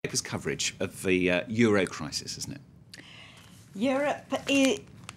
Paper's coverage of the euro crisis, isn't it? Europe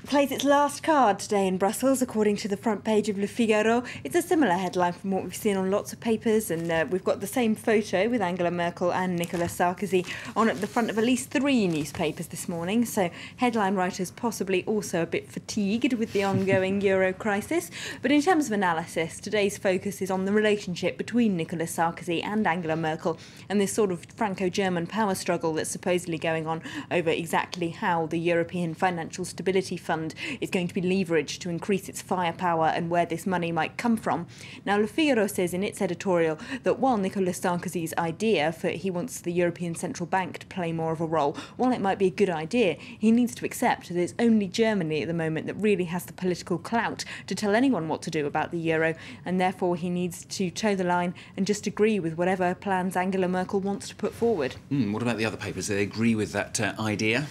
plays its last card today in Brussels, according to the front page of Le Figaro. It's a similar headline from what we've seen on lots of papers, and we've got the same photo with Angela Merkel and Nicolas Sarkozy on at the front of at least 3 newspapers this morning. So headline writers possibly also a bit fatigued with the ongoing euro crisis. But in terms of analysis, today's focus is on the relationship between Nicolas Sarkozy and Angela Merkel and this sort of Franco-German power struggle that's supposedly going on over exactly how the European Financial Stability Fund is going to be leveraged to increase its firepower and where this money might come from. Now, Le Figaro says in its editorial that while Nicolas Sarkozy's idea for he wants the European Central Bank to play more of a role, while it might be a good idea, he needs to accept that it's only Germany at the moment that really has the political clout to tell anyone what to do about the euro, and therefore he needs to toe the line and just agree with whatever plans Angela Merkel wants to put forward. What about the other papers? Do they agree with that idea?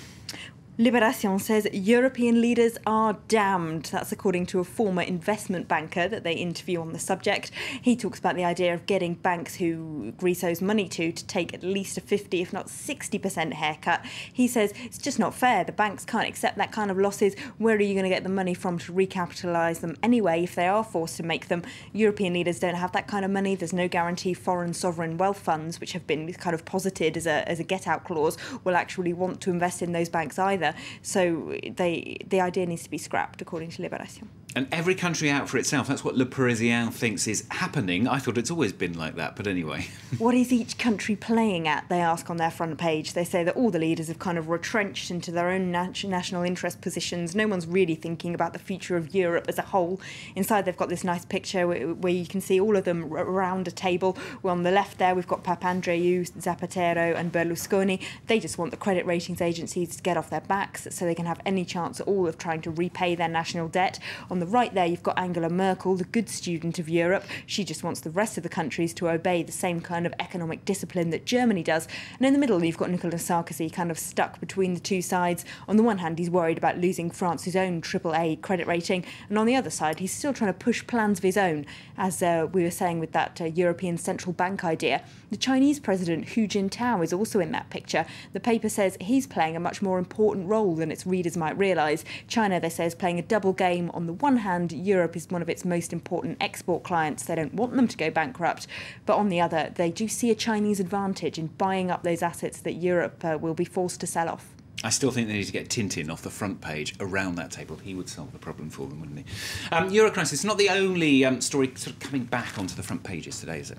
Libération says European leaders are damned. That's according to a former investment banker that they interview on the subject. He talks about the idea of getting banks who Greece owes money to take at least a 50, if not 60% haircut. He says it's just not fair. The banks can't accept that kind of losses. Where are you going to get the money from to recapitalise them anyway if they are forced to make them? European leaders don't have that kind of money. There's no guarantee foreign sovereign wealth funds, which have been kind of posited as a get-out clause, will actually want to invest in those banks either. So the idea needs to be scrapped, according to Libération. And every country out for itself. That's what Le Parisien thinks is happening. I thought it's always been like that, but anyway. What is each country playing at, they ask on their front page. They say that all the leaders have kind of retrenched into their own national interest positions. No one's really thinking about the future of Europe as a whole. Inside they've got this nice picture where you can see all of them around a table. Well, on the left there we've got Papandreou, Zapatero and Berlusconi. They just want the credit ratings agencies to get off their backs so they can have any chance at all of trying to repay their national debt. On the right there you've got Angela Merkel, the good student of Europe. She just wants the rest of the countries to obey the same kind of economic discipline that Germany does. And in the middle you've got Nicolas Sarkozy kind of stuck between the two sides. On the one hand he's worried about losing France's own AAA credit rating, and on the other side he's still trying to push plans of his own, as we were saying with that European Central Bank idea. The Chinese president Hu Jintao is also in that picture. The paper says he's playing a much more important role than its readers might realise. China, they say, is playing a double game. On the one hand, Europe is one of its most important export clients. They don't want them to go bankrupt. But on the other, they do see a Chinese advantage in buying up those assets that Europe will be forced to sell off. I still think they need to get Tintin off the front page around that table. He would solve the problem for them, wouldn't he? Euro crisis is not the only story sort of coming back onto the front pages today, is it?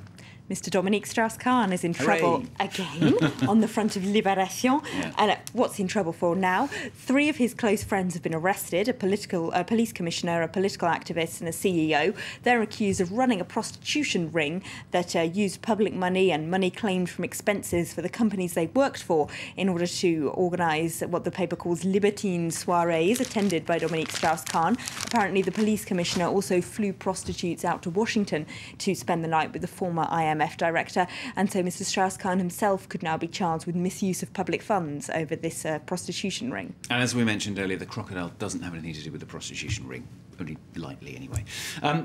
Mr. Dominique Strauss-Kahn is in trouble again on the front of Libération. Yeah. And what's he in trouble for now? 3 of his close friends have been arrested, a police commissioner, a political activist and a CEO. They're accused of running a prostitution ring that used public money and money claimed from expenses for the companies they worked for in order to organise what the paper calls libertine soirees attended by Dominique Strauss-Kahn. Apparently the police commissioner also flew prostitutes out to Washington to spend the night with the former IMF director, and so Mr. Strauss-Kahn himself could now be charged with misuse of public funds over this prostitution ring. And as we mentioned earlier, the crocodile doesn't have anything to do with the prostitution ring, only lightly anyway.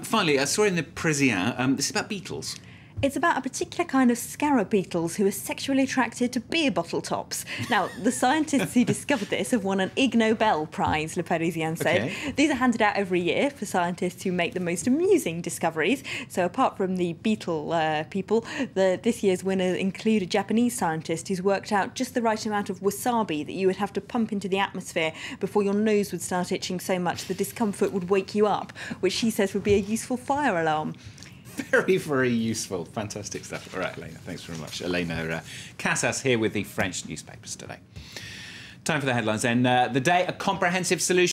Finally, a story in the Parisien. This is about beetles. It's about a particular kind of scarab beetles who are sexually attracted to beer bottle tops. Now, the scientists who discovered this have won an Ig Nobel Prize, Le Parisien said. Okay. These are handed out every year for scientists who make the most amusing discoveries. So apart from the beetle people, this year's winners include a Japanese scientist who's worked out just the right amount of wasabi that you would have to pump into the atmosphere before your nose would start itching so much the discomfort would wake you up, which he says would be a useful fire alarm. Very, very useful. Fantastic stuff. All right, Elena, thanks very much. Elena Casas here with the French newspapers today. Time for the headlines then. The Day, a comprehensive solution.